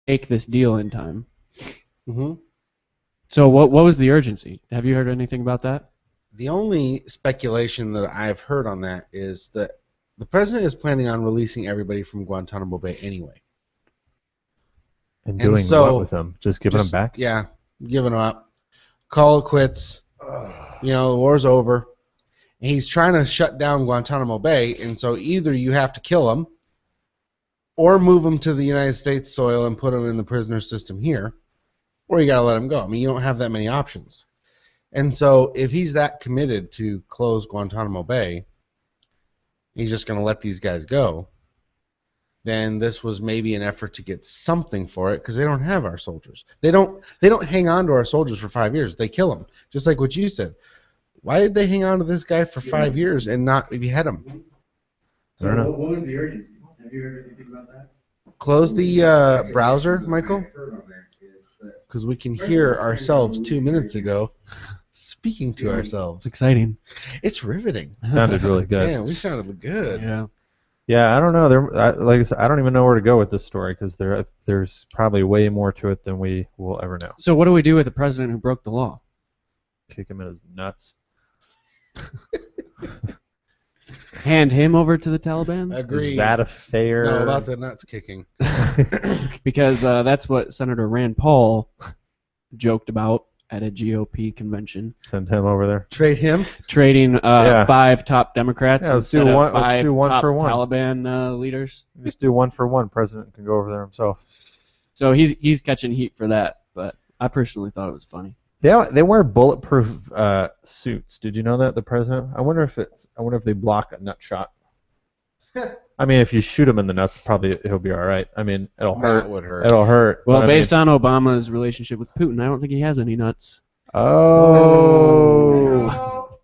make this deal in time. Mm-hmm. So what was the urgency? Have you heard anything about that? The only speculation that I've heard on that is that the president is planning on releasing everybody from Guantanamo Bay anyway. And And doing so, what with them? Just giving them back? Yeah, giving them up. Call it quits. The war's over. And he's trying to shut down Guantanamo Bay, and so either you have to kill him or move him to the United States soil and put him in the prisoner system here, or you got to let him go. I mean, you don't have that many options. And so if he's that committed to close Guantanamo Bay, he's just going to let these guys go, then this was maybe an effort to get something for it because they don't have our soldiers. They don't hang on to our soldiers for 5 years. They kill them, just like what you said. Why did they hang on to this guy for 5 years and not behead him? I don't know. What was the urgency? Have you heard anything about that? Close the browser, Michael, because we can hear ourselves 2 minutes ago speaking to ourselves. It's exciting. It's riveting. Sounded really good. Man, we sounded good. Yeah. Yeah, I don't know. Like I said, I don't even know where to go with this story because there's probably way more to it than we will ever know. So what do we do with the president who broke the law? Kick him in his nuts. Hand him over to the Taliban? Agreed. Is that a fair? No, about the nuts kicking. Because that's what Senator Rand Paul joked about at a GOP convention. Send him over there. Trade him. Trading Yeah. 5 top Democrats Yeah, let's do instead of one- let's 5 do one top for one. Taliban leaders. Just do 1 for 1. President can go over there himself. So he's catching heat for that, but I personally thought it was funny. They wear bulletproof suits. Did you know that, the president? I wonder if they block a nut shot. I mean, if you shoot him in the nuts, probably he'll be all right. I mean, it'll hurt. That would hurt. It'll hurt. Well, but based on Obama's relationship with Putin, I don't think he has any nuts. Oh.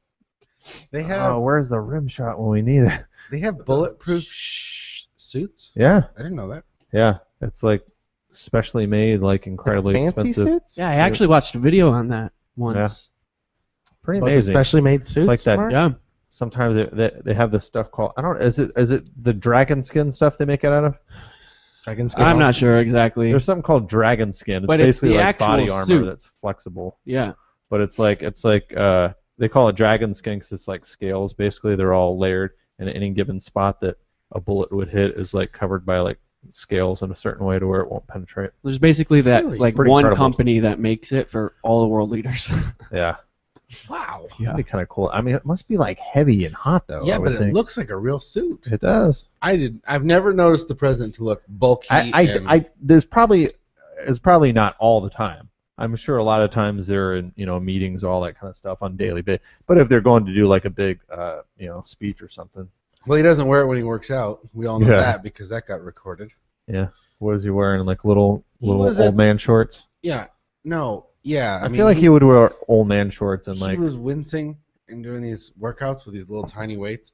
They have Where's the rim shot when we need it? they have bulletproof suits. Yeah. I didn't know that. Yeah. It's like specially made, like incredibly Fancy expensive. suits? Yeah, I actually watched a video on that once. Pretty Like amazing. specially made suits. like that- Mark? Yeah. Sometimes they have this stuff called is it the dragon skin stuff they make it out of? Dragon skin. I'm not sure exactly. There's something called dragon skin. It's But it's basically the like actual body armor suit. that's flexible. Yeah. But it's like they call it dragon skin because it's like scales. Basically, they're all layered, and any given spot that a bullet would hit is like covered by like scales in a certain way to where it won't penetrate. There's basically that Really? like Pretty one incredible. company that makes it for all the world leaders. Yeah, Wow. that'd be kind of cool. I mean, it must be like heavy and hot though. Yeah, I would but it think. looks like a real suit. It does. I've never noticed the president to look bulky. There's probably it's probably not all the time. I'm sure a lot of times they're in meetings, all that kind of stuff on daily basis. But if they're going to do like a big speech or something, Well, he doesn't wear it when he works out. We all know Yeah. that because that got recorded. yeah. What is he wearing? Like little was old at- man shorts. Yeah. No. Yeah. I feel like he would wear old man shorts and he like was wincing and doing these workouts with these little tiny weights.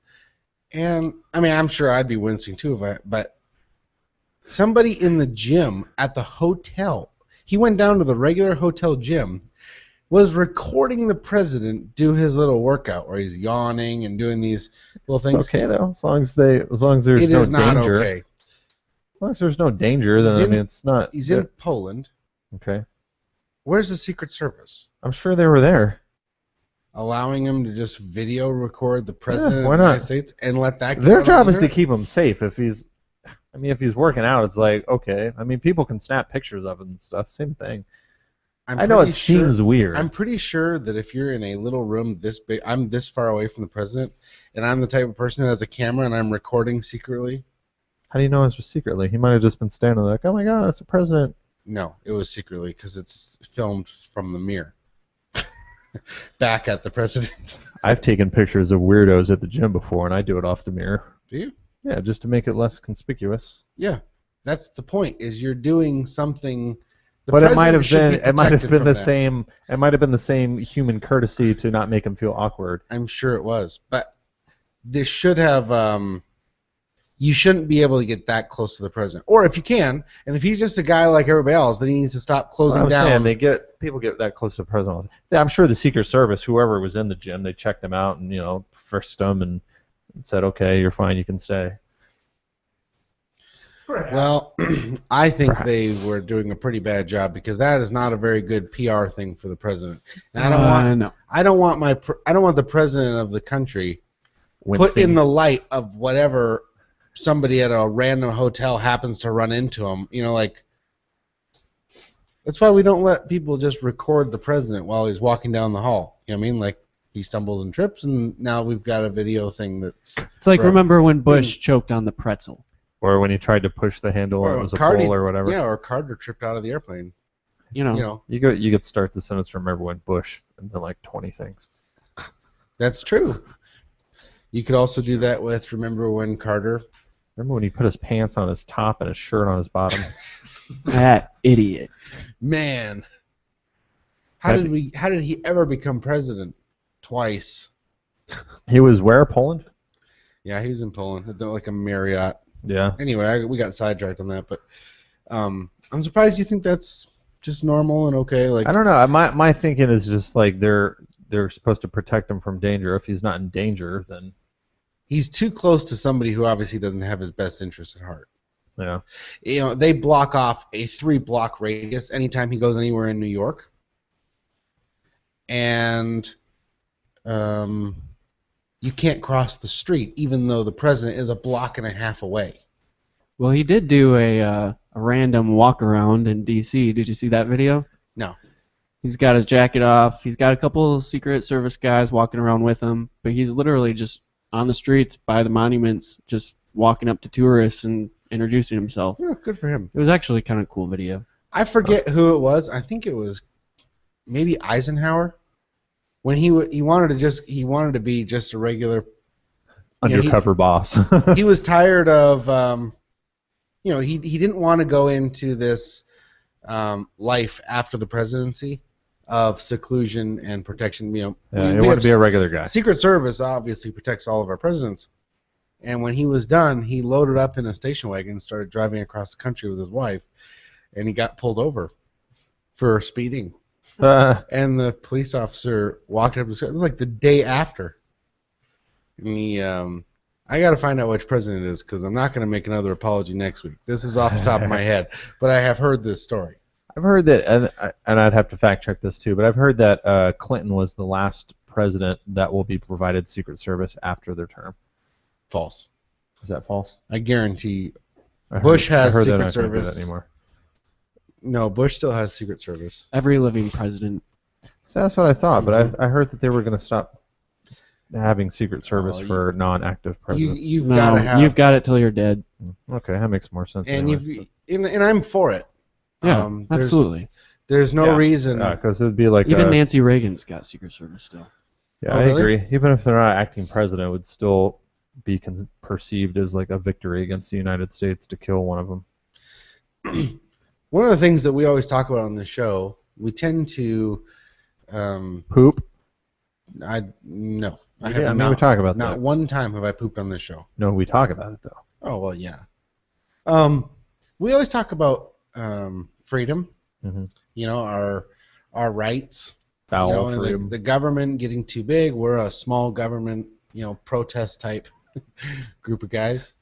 And I mean, I'm sure I'd be wincing too but somebody in the gym at the hotel, he went down to the regular hotel gym, was recording the president do his little workout where he's yawning and doing these little it's things. okay though, as long as there's It no is not danger. okay. As long as there's no danger, then He's I in- mean it's not. He's in Poland. Okay. Where's the Secret Service? I'm sure they were there. Allowing him to just video record the president why of the not? United States and let that go Their on job the is to internet? keep him safe. If he's working out, it's like okay. I mean, people can snap pictures of it and stuff. Same thing. I know pretty it seems weird. I'm pretty sure that if you're in a little room this big, I'm this far away from the president, and I'm the type of person who has a camera and I'm recording secretly. How do you know it's just secretly? He might have just been standing there like, oh my god, it's the president. No, it was secretly because it's filmed from the mirror. Back at the president. I've taken pictures of weirdos at the gym before, and I do it off the mirror. Do you? Yeah, just to make it less conspicuous. Yeah, that's the point. Is you're doing something. The But it might have president should been be protected from the that. same. It might have been the same human courtesy to not make him feel awkward. I'm sure it was, but this should have. You shouldn't be able to get that close to the president, or if you can, and if he's just a guy like everybody else, then he needs to stop closing I'm down. saying people get that close to the president. Yeah, I'm sure the Secret Service, whoever was in the gym, they checked him out and frisked him and said, okay, you're fine, you can stay. Well, I think Perhaps. they were doing a pretty bad job because that is not a very good PR thing for the president. And No. I don't want the president of the country put Wincing. in the light of whatever somebody at a random hotel happens to run into him. You know, like that's why we don't let people just record the president while he's walking down the hall. You know what I mean? Like he stumbles and trips, and now we've got a video thing that's. It's like, Right. remember when Bush choked on the pretzel? Or when he tried to push the handle and it was a Cardi- pole or whatever. Yeah, or Carter tripped out of the airplane. You know. You know, You could start the sentence from remember when Bush and then like 20 things. that's true. You could also do that with remember when Carter. Remember when he put his pants on his top and his shirt on his bottom? That idiot. Man, how did he ever become president? Twice. He was where? Poland? Yeah, he was in Poland, at like a Marriott. Yeah. Anyway, we got sidetracked on that, but I'm surprised you think that's just normal and okay. Like I don't know. My thinking is just like they're supposed to protect him from danger. If he's not in danger, then he's too close to somebody who obviously doesn't have his best interest at heart. yeah. You know, they block off a 3-block radius anytime he goes anywhere in New York, and you can't cross the street even though the president is a block and a half away. Well, he did do a random walk around in D.C. Did you see that video? No. He's got his jacket off. He's got a couple of Secret Service guys walking around with him, but he's literally just on the streets by the monuments, just walking up to tourists and introducing himself. Yeah, good for him. It was actually kind of a cool video. I forget who it was. I think it was maybe Eisenhower. When he wanted to be just a regular. Undercover boss. He was tired of he didn't want to go into this life after the presidency of seclusion and protection. You know, Yeah, he we wanted have to be a regular guy. Secret Service obviously protects all of our presidents. And when he was done, he loaded up in a station wagon and started driving across the country with his wife, and he got pulled over for speeding. And the police officer walked up to his car. It was like the day after. And he, I got to find out which president it is because I'm not going to make another apology next week. This is off the top of my head, but I have heard this story. I've heard that, and I'd have to fact check this too, but I've heard that Clinton was the last president that will be provided Secret Service after their term. False. Is that false? I guarantee. I Bush has I heard Secret they're not gonna do that Service. anymore. No, Bush still has Secret Service. Every living president. So that's what I thought, but I heard that they were going to stop having Secret Service Oh, for non-active presidents. You've No, got to have. you've got it till you're dead. Okay, that makes more sense. and anyway. and I'm for it. Yeah, absolutely. There's no Yeah. reason. Because it'd be like Even Nancy Reagan's got Secret Service still. Yeah, Oh, I really? agree. Even if they're not acting president, it would still be perceived as like a victory against the United States to kill one of them. One of the things that we always talk about on this show, we tend to. Poop? I have Yeah, I mean, not, we talk about not that. one time have I pooped on this show. No, we talk about it though. Oh well, yeah. We always talk about freedom. Mhm. You know, our rights. Foul You know, and freedom. the government getting too big. We're a small government, protest type group of guys.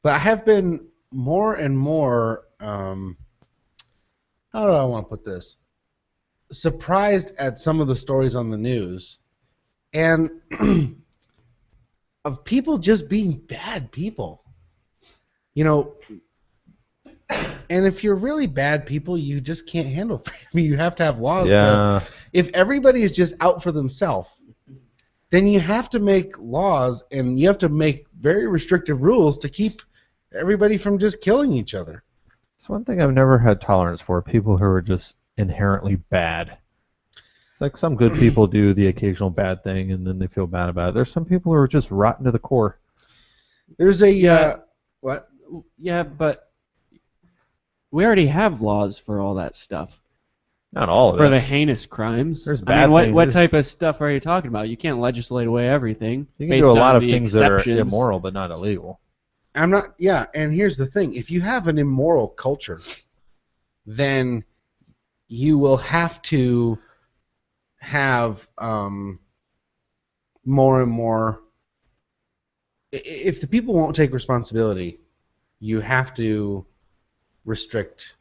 But I have been more and more. How do I want to put this? Surprised at some of the stories on the news, and of people just being bad people. And if you're really bad people, you just can't handle freedom. You have to have laws. Yeah. If everybody is just out for themselves, then you have to make laws and you have to make very restrictive rules to keep everybody from just killing each other. It's one thing I've never had tolerance for, people who are just inherently bad. Like some good people do the occasional bad thing and then they feel bad about it. There's some people who are just rotten to the core. There's a Yeah. what? Yeah, but we already have laws for all that stuff. Not all of For it. the heinous crimes. There's I bad mean, what things. what type of stuff are you talking about? You can't legislate away everything. You can based do a on lot of the things that are exceptions. immoral but not illegal. I'm not. Yeah, and here's the thing: if you have an immoral culture, then you will have to have more and more. If the people won't take responsibility, you have to restrict.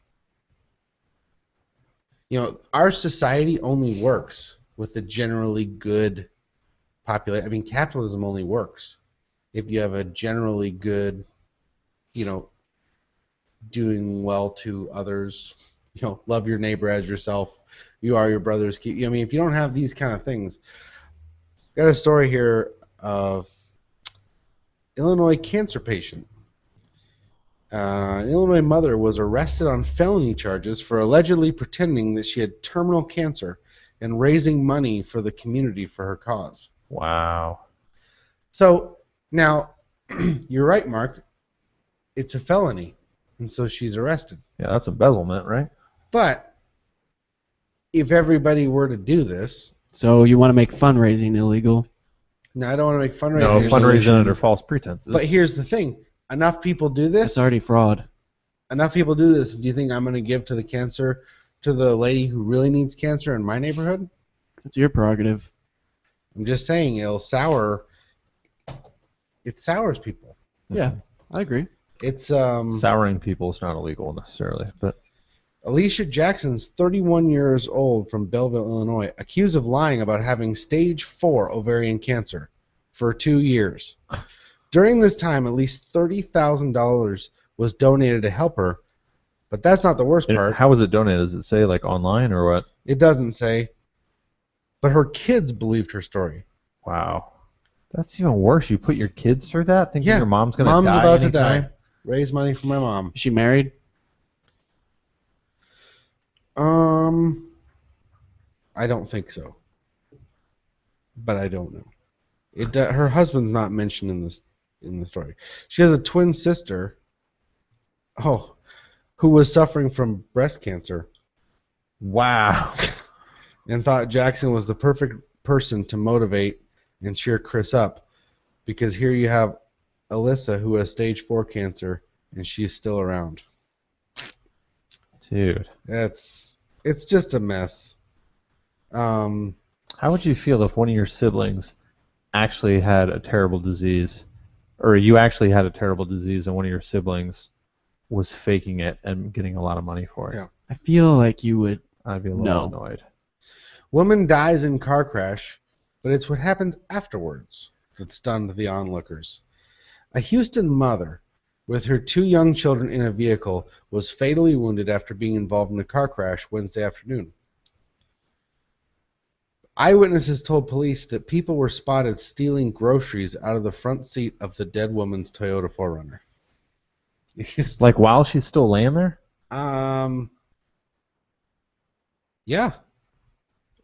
Our society only works with a generally good population. I mean, capitalism only works if you have a generally good, doing well to others, love your neighbor as yourself, you are your brother's keeper. I mean, if you don't have these kind of things, got a story here of Illinois cancer patient. An Illinois mother was arrested on felony charges for allegedly pretending that she had terminal cancer and raising money for the community for her cause. Wow. So now, you're right, Mark. It's a felony, and so she's arrested. Yeah, that's embezzlement, right? But if everybody were to do this, So you want to make fundraising illegal? now I don't want to make fundraising. No, a fundraising solution, under false pretenses. But here's the thing: enough people do this. It's already fraud. Enough people do this. Do you think I'm going to give to the lady who really needs cancer in my neighborhood? It's your prerogative. I'm just saying it sours people. Yeah, I agree. It's Souring people is not illegal necessarily, but Alicia Jackson's 31 years old from Belleville, Illinois, accused of lying about having stage 4 ovarian cancer for 2 years. During this time, at least $30,000 was donated to help her, but that's not the worst part. how was it donated? Does it say like online or what? It doesn't say. But her kids believed her story. Wow. That's even worse. You put your kids through that, thinking Yeah, your mom's going to die. Mom's about to anytime? die. Raise money for my mom. Is she married? I don't think so. But I don't know. Her husband's not mentioned in the story. She has a twin sister. Who was suffering from breast cancer Wow. and thought Jackson was the perfect person to motivate and cheer Chris up, because here you have Alyssa who has stage 4 cancer and she's still around. Dude. It's just a mess. How would you feel if one of your siblings actually had a terrible disease, or you actually had a terrible disease and one of your siblings was faking it and getting a lot of money for it? Yeah. I feel like you would. I'd be a little No. annoyed. Woman dies in car crash, but it's what happens afterwards that stunned the onlookers. A Houston mother with her 2 young children in a vehicle was fatally wounded after being involved in a car crash Wednesday afternoon. Eyewitnesses told police that people were spotted stealing groceries out of the front seat of the dead woman's Toyota 4Runner. Like while she's still laying there? Yeah.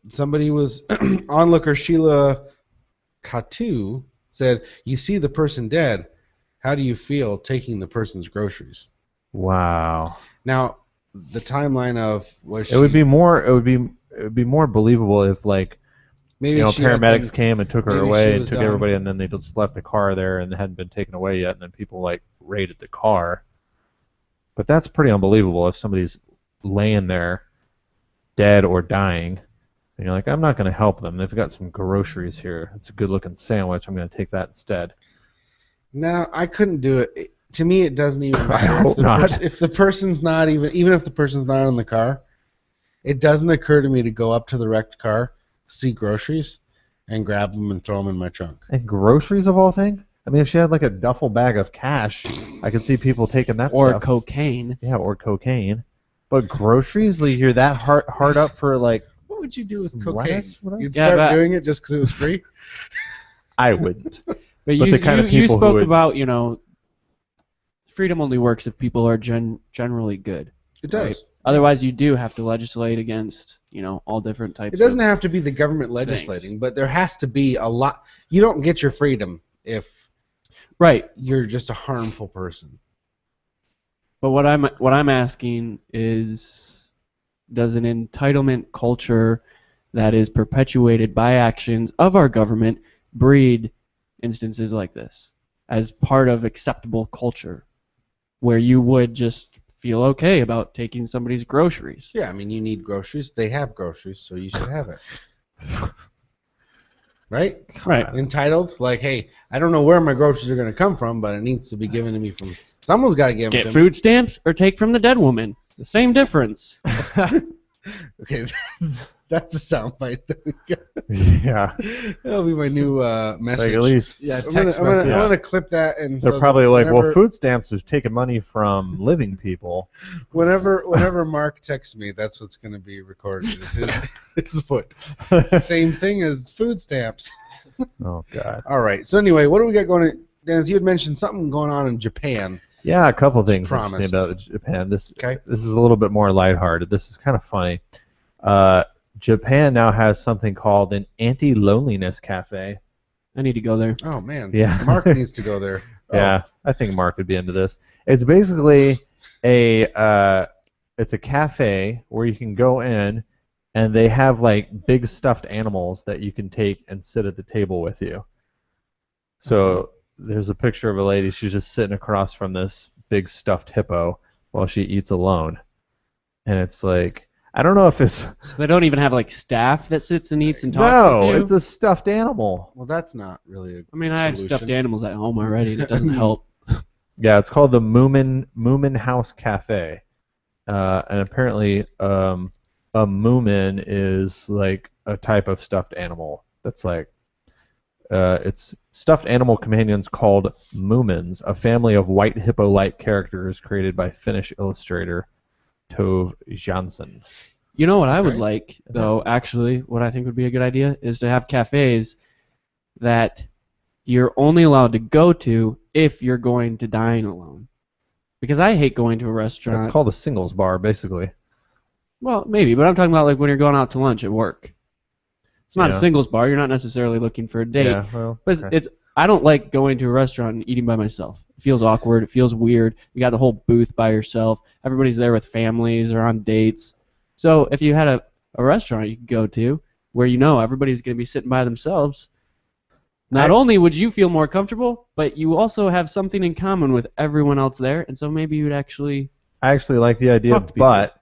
Somebody was onlooker Sheila Katu said, "You see the person dead. How do you feel taking the person's groceries?" Wow. Now, the timeline of was she, It would be more believable if like maybe she had paramedics been- came and took her maybe she away and was took done. everybody, and then they just left the car there and it hadn't been taken away yet, and then people like raided the car. But that's pretty unbelievable if somebody's laying there dead or dying and you're like, I'm not going to help them. They've got some groceries here. It's a good looking sandwich. I'm going to take that instead. No, I couldn't do it. To me, it doesn't even I matter hope not. if the person's not even if the person's not in the car. It doesn't occur to me to go up to the wrecked car, see groceries, and grab them and throw them in my trunk. And groceries of all things? I mean, if she had like a duffel bag of cash, I could see people taking that Or stuff. cocaine. Yeah, or cocaine. But groceries, like you're that hard up for like, What would you do with Some cocaine? lettuce, whatever? You'd Yeah, start but- doing it just because it was free? I wouldn't. But But you, the kind of you people who spoke would- about, freedom only works if people are generally good. It does. Right. Otherwise, you do have to legislate against, all different types It doesn't of... have to be the government legislating, but there has to be a lot. You don't get your freedom if Right. you're just a harmful person. But what I'm asking is, does an entitlement culture that is perpetuated by actions of our government breed instances like this as part of acceptable culture, where you would just feel okay about taking somebody's groceries? Yeah, I mean, you need groceries. They have groceries, so you should have it. Right? Right. Entitled? Like, hey, I don't know where my groceries are going to come from, but it needs to be given to me from someone's got to give them Get to food stamps or take from the dead woman. The same difference. me. Okay, that's a soundbite that we got. Yeah. That'll be my new message. Like at least Yeah, I'm text gonna, message. I'm gonna clip that and they're so probably that like, well, whenever- food stamps is taking money from living people. Whenever Mark texts me, that's what's going to be recorded. Is his foot. Same thing as food stamps. Oh God. All right. So anyway, what do we got going on? Dennis, you had mentioned something going on in Japan. Yeah, a couple things Promised. interesting about Japan. This Okay. is a little bit more lighthearted. This is kind of funny. Japan now has something called an anti-loneliness cafe. I need to go there. Oh man. Yeah. Mark needs to go there. Yeah, I think Mark would be into this. It's basically it's a cafe where you can go in, and they have like big stuffed animals that you can take and sit at the table with you. So there's a picture of a lady. She's just sitting across from this big stuffed hippo while she eats alone, and it's like I don't know if it's So they don't even have like staff that sits and eats and talks no, with you? it's a stuffed animal. Well, that's not really a I mean, I have solution. stuffed animals at home already. That doesn't help. Yeah, it's called the Moomin House Cafe, and apparently a moomin is like a type of stuffed animal that's like it's stuffed animal companions called moomins, a family of white hippo-like characters created by Finnish illustrator Tove Jansson. You know what I would Okay. like, though, actually, what I think would be a good idea is to have cafes that you're only allowed to go to if you're going to dine alone. Because I hate going to a restaurant. It's called a singles bar, basically. Well, maybe, but I'm talking about like when you're going out to lunch at work. It's not a Yeah. singles bar. You're not necessarily looking for a date. Yeah, well, But okay. it's I don't like going to a restaurant and eating by myself. It feels awkward. It feels weird. You got the whole booth by yourself. Everybody's there with families or on dates. So if you had a restaurant you could go to where you know everybody's going to be sitting by themselves, not only would you feel more comfortable, but you also have something in common with everyone else there, and so maybe you'd actually I actually like the idea, Talk to people. but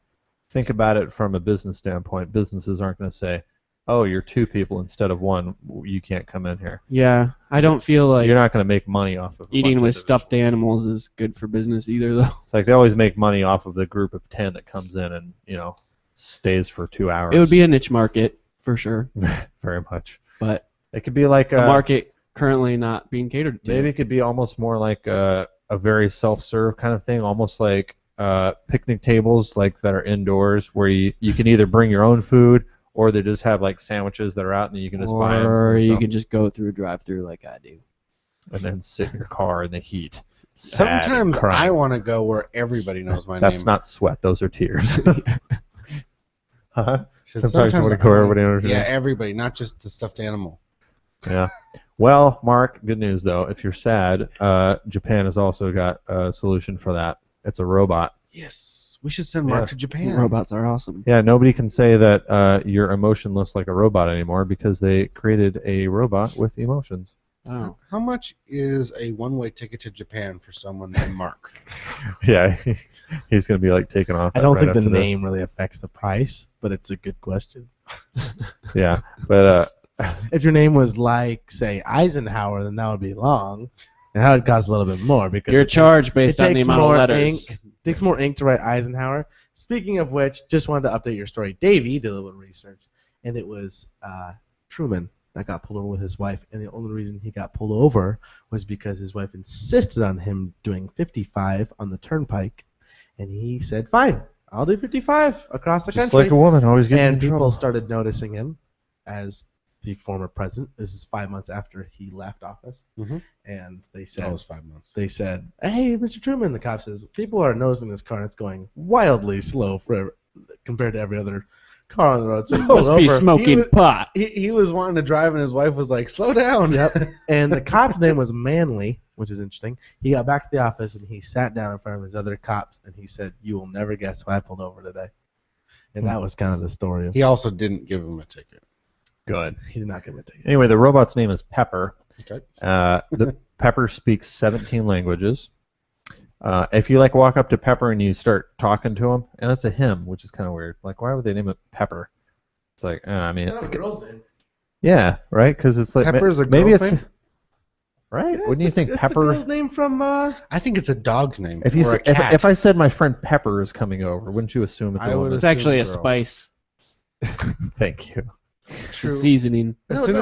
think about it from a business standpoint. Businesses aren't going to say, "Oh, you're two people instead of one. You can't come in here." yeah. I don't feel like You're not going to make money off of a eating bunch with of stuffed animals is good for business either, though. It's like they always make money off of the group of 10 that comes in and stays for 2 hours. It would be a niche market for sure, very much. but It could be like a market currently not being catered to. maybe it could be almost more like a very self-serve kind of thing, almost like picnic tables like that are indoors where you can either bring your own food or they just have like sandwiches that are out and you can just buy them Or you yourself can just go through drive-through like I do. and then sit in your car in the heat. sad and Sometimes crying. I want to go where everybody knows my That's name. not sweat; those are tears. Huh? Said Sometimes you want to I go where wanna- everybody knows your Yeah, name. everybody, not just the stuffed animal. Yeah. Well, Mark, good news though. If you're sad, Japan has also got a solution for that. It's a robot. Yes, we should send Mark Yeah. to Japan. Robots are awesome. Yeah, nobody can say that you're emotionless like a robot anymore because they created a robot with emotions. Oh. How much is a one-way ticket to Japan for someone named Mark? Yeah, he's gonna be like taken off. I don't right think the after this. name really affects the price, but it's a good question. Yeah, but If your name was like, say, Eisenhower, then that would be long, and that would cost a little bit more because You're it takes- charged based it on the takes amount of more letters. ink. Takes more ink to write Eisenhower. Speaking of which, just wanted to update your story. Davey did a little research, and it was Truman that got pulled over with his wife, and the only reason he got pulled over was because his wife insisted on him doing 55 on the turnpike, and he said, "Fine, I'll do 55 across the just country." like a woman, always getting And in people trouble. started noticing him as the former president. This is 5 months after he left office, Mhm. and they That said, was 5 months. they said, "Hey, Mr. Truman," the cop says, "people are noticing this car and it's going wildly slow compared to every other car on the road." So he Must pulled be over. smoking was- pot. He was wanting to drive, and his wife was like, "Slow down." Yep. And the cop's name was Manley, which is interesting. He got back to the office and he sat down in front of his other cops and he said, "You will never guess who I pulled over today." And that was kind of the story. He also didn't give him a ticket. Good. He did not give him a ticket. Anyway, the robot's name is Pepper. Okay. The Pepper speaks 17 languages. If you like walk up to Pepper and you start talking to him, and that's a him, which is kind of weird. Like, why would they name it Pepper? It's like, I mean, girl's name. yeah, right? Because it's like Pepper's a maybe girl's it's name? right? Yes, Wouldn't you think that's Pepper? the girl's name from? I think it's a dog's name. If you or a if, cat. if I said my friend Pepper is coming over, wouldn't you assume it's I a would woman? It's actually a girl. spice. Thank you. It's a seasoning. As soon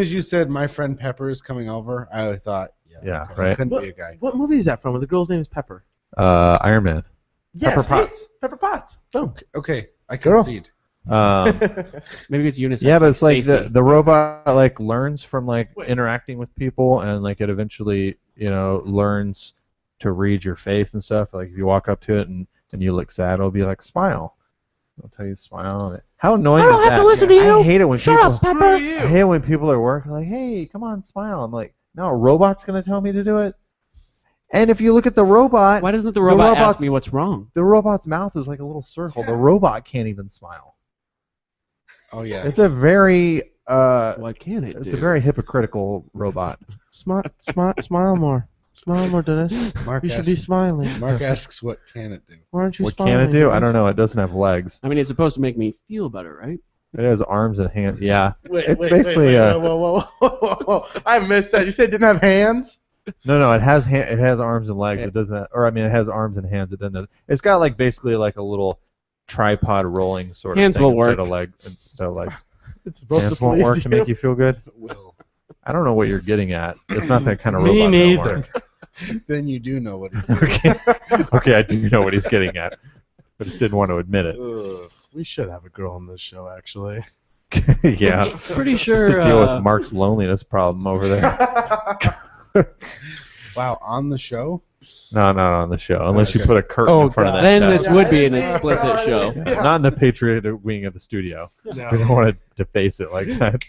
as you said my friend Pepper is coming over, I thought, Yeah, okay, right. couldn't be a guy. What movie is that from? Where the girl's name is Pepper? Iron Man. Yes, Pepper Potts. Pepper Potts. Boom. Okay, I Girl. concede. Maybe it's unisex. Yeah, but it's like Stacy. the robot like learns from like Wait. interacting with people, and like it eventually learns to read your face and stuff. Like if you walk up to it and you look sad, it'll be like smile. It'll tell you to smile. How annoying I don't is have that? to listen to you. I hate it when Shut people. up, Pepper. I hate it when people are working like, hey, come on, smile. I'm like, no, a robot's gonna tell me to do it. And if you look at the robot, Why doesn't the robot ask robot's- me what's wrong? the robot's mouth is like a little circle. The robot can't even smile. Oh yeah. It's a very What can it do? it's a very hypocritical robot. Smile more. Smile more, Dennis. Mark You should be asks, smiling. Mark asks, what can it do? Why aren't you What smiling? can it do? I Dennis? don't know. It doesn't have legs. I mean, it's supposed to make me feel better, right? It has arms and hands. Yeah. Wait, It's basically whoa. I missed that. You said it didn't have hands? No. It has it has arms and legs. It doesn't. It has arms and hands. It doesn't. It's got like basically like a little tripod rolling sort of Hands thing will instead work. of instead of legs. It's supposed Hands to won't please work to make you feel good. Will. I don't know what you're getting at. It's not that kind of Me robot. neither. Mark. Then you do know what he's doing. Okay. Okay, I do know what he's getting at. I just didn't want to admit it. Ugh, we should have a girl on this show, actually. Yeah. Pretty sure. Just to deal with Mark's loneliness problem over there. Wow, on the show? No, not on the show. Unless you Okay. put a curtain Oh, in front of that. then desk. this would be an explicit show. Yeah, not in the Patriot wing of the studio. We don't want to deface it like that.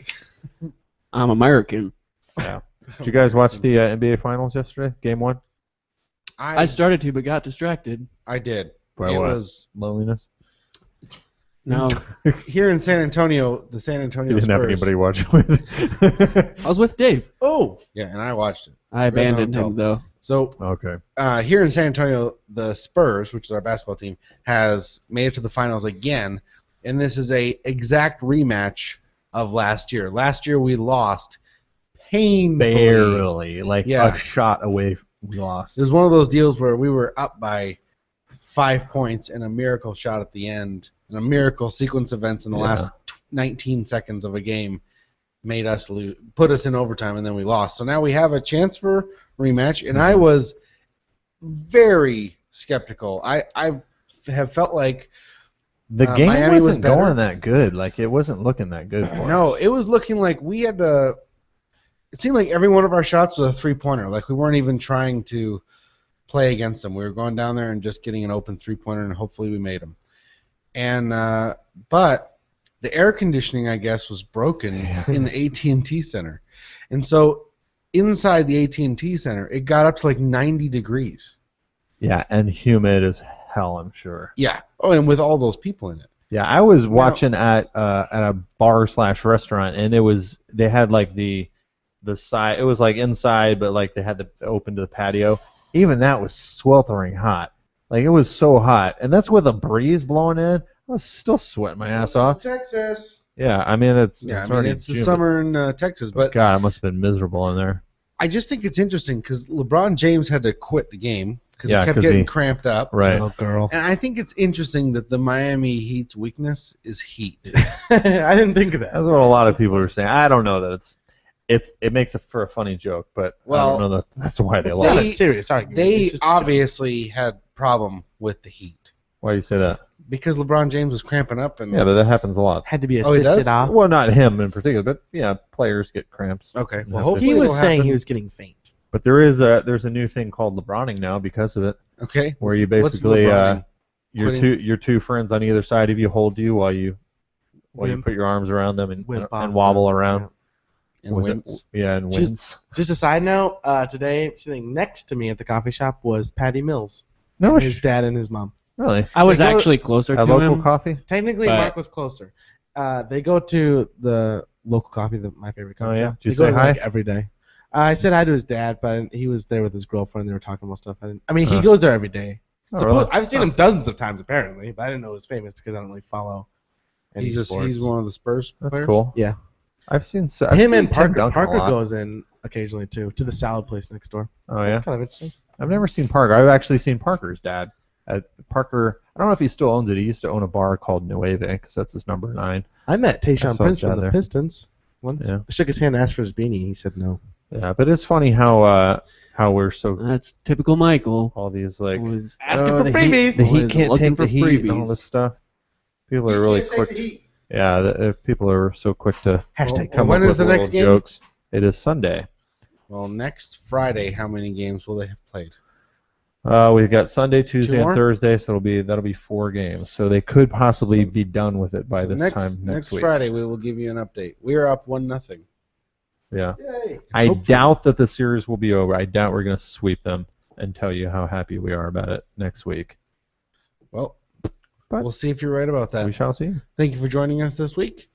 I'm American. Did you guys watch the NBA Finals yesterday? Game 1? I started to, but got distracted. I did. By It what? was Loneliness? No, here in San Antonio, the San Antonio You didn't have Spurs. anybody watch it with. I was with Dave. Oh, Yeah, and I watched it. I abandoned Right on him though. So Okay. here in San Antonio, the Spurs, which is our basketball team, has made it to the finals again, and this is a exact rematch of last year. Last year we lost painfully. Barely. Like Yeah. a shot away. We lost. It was one of those deals where we were up by 5 points and a miracle shot at the end, and a miracle sequence of events in the Yeah. last 19 seconds of a game made us lose, put us in overtime, and then we lost. So now we have a chance for rematch, and I was very skeptical. I have felt like The game Miami was wasn't better. going that good. Like, it wasn't looking that good for no, us. it was looking like we had to. It seemed like every one of our shots was a three-pointer. Like we weren't even trying to play against them. We were going down there and just getting an open three-pointer, and hopefully we made them. And but the air conditioning, I guess, was broken in the AT&T Center, and so inside the AT&T Center, it got up to like 90 degrees. Yeah, and humid as hell, I'm sure. Yeah. Oh, and with all those people in it. Yeah, I was watching at a bar/restaurant, and they had like the side. It was like inside, but like they had the open to the patio. Even that was sweltering hot. Like it was so hot, and that's with a breeze blowing in. I was still sweating my ass off. Texas. Yeah, I mean it's Yeah, I mean already it's the June, summer in Texas, but but God, it must have been miserable in there. I just think it's interesting because LeBron James had to quit the game because Yeah, he kept 'cause getting he- cramped up. Right. little girl. And I think it's interesting that the Miami Heat's weakness is heat. I didn't think of that. That's what a lot of people were saying. I don't know that it makes it for a funny joke, but I Well, don't know that that's why they It's not a lost. serious argument. They It's just a joke. obviously had problem with the Heat Why do you say that? because LeBron James was cramping up and Yeah, but that happens a lot. had to be Oh, he assisted does? off. Well, not him in particular, but yeah, players get cramps. okay. Well, Yeah, hopefully He was it'll saying happen. he was getting faint. But there's a new thing called LeBroning now because of it, Okay. where you What's basically LeBroning? your two friends on either side of you hold you while you Wimp. put your arms around them and Wimp off wobble them. around. and with wins. And Just- wins. Just a side note, today sitting next to me at the coffee shop was Patty Mills. No, His dad and his mom. really. I was They go- actually closer At to local him. coffee? Technically, But- Mark was closer. They go to the local coffee, my favorite coffee Oh, yeah? shop. Did you They say go to, hi? like, every day. I said hi to his dad, but he was there with his girlfriend. They were talking about stuff. I mean, he Huh. goes there every day. Oh, really? I've seen him dozens of times apparently, but I didn't know he was famous because I don't really follow any He's sports. he's one of the Spurs That's players. cool. Yeah. I've seen I've Him seen and Tim Parker. Duncan a Parker lot. goes in occasionally too to the salad place next door. Oh yeah. That's kind of interesting. I've never seen Parker. I've actually seen Parker's dad. Parker, I don't know if he still owns it. He used to own a bar called Nueve, because that's his number 9. I met I Tayshaun saw Prince his dad from the there. Pistons once. Yeah. I shook his hand, asked for his beanie. He said no. Yeah, but it's funny how we're so That's typical Michael. all these like Always Asking for the freebies. Heat, the Always Heat can't looking take the for heat and all freebies. this stuff. People are really quick. Yeah, people are so quick to Hashtag come when up is with the next little game? jokes. It is Sunday. Well, next Friday, how many games will they have played? We've got Sunday, Tuesday, more? and Thursday, so that'll be 4 games. So they could possibly be done with it by So this time next week. Friday, we will give you an update. We are up 1-0. Yeah. Yay. I Hopefully. doubt that the series will be over. I doubt we're going to sweep them and tell you how happy we are about it next week. Well, But- we'll see if you're right about that. We shall see. Thank you for joining us this week.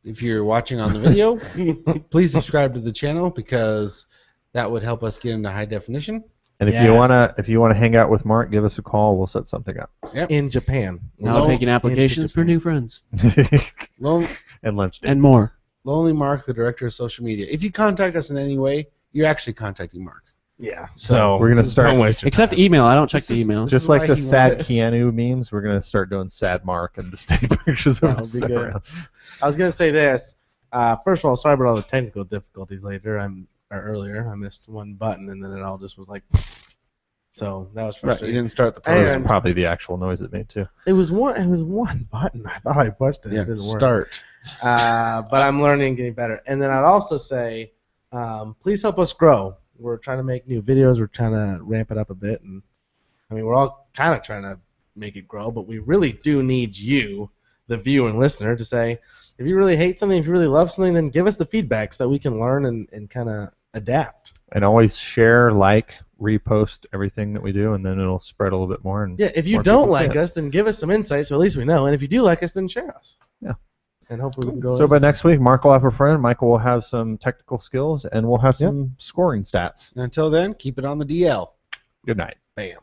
If you're watching on the video, please subscribe to the channel because that would help us get into high definition. And if you wanna hang out with Mark, give us a call. We'll set something up. In Japan. Now Lone- taking applications for new friends Lone, And lunch dates. and more. Lonely Mark, the director of social media. If you contact us in any way, you're actually contacting Mark. Yeah. So, we're gonna start- Don't waste your Except time. email. I don't check This the is- emails. this Just is like why the he sad wanted- Keanu memes, we're gonna start doing sad Mark and just take pictures of That him would be sitting good. around. I was gonna say this. First of all, sorry about all the technical difficulties earlier. I missed one button and then it all just was like. So that was Right, you frustrating. didn't start the That was program. probably the actual noise it made too. It was one button. I thought I pushed it. Yeah, It didn't work. start. But I'm learning and getting better. And then I'd also say, please help us grow. We're trying to make new videos. We're trying to ramp it up a bit. And I mean, we're all kind of trying to make it grow, but we really do need you, the viewer and listener, to say, if you really hate something, if you really love something, then give us the feedback so that we can learn and kind of adapt. And always share, repost everything that we do, and then it'll spread a little bit more. And Yeah, if you more don't people see like it. us, then give us some insight so at least we know. And if you do like us, then share us. Yeah. And hopefully we can go. So by next week, Mark will have a friend. Michael will have some technical skills, and we'll have some scoring stats. Until then, keep it on the DL. Good night. Bam.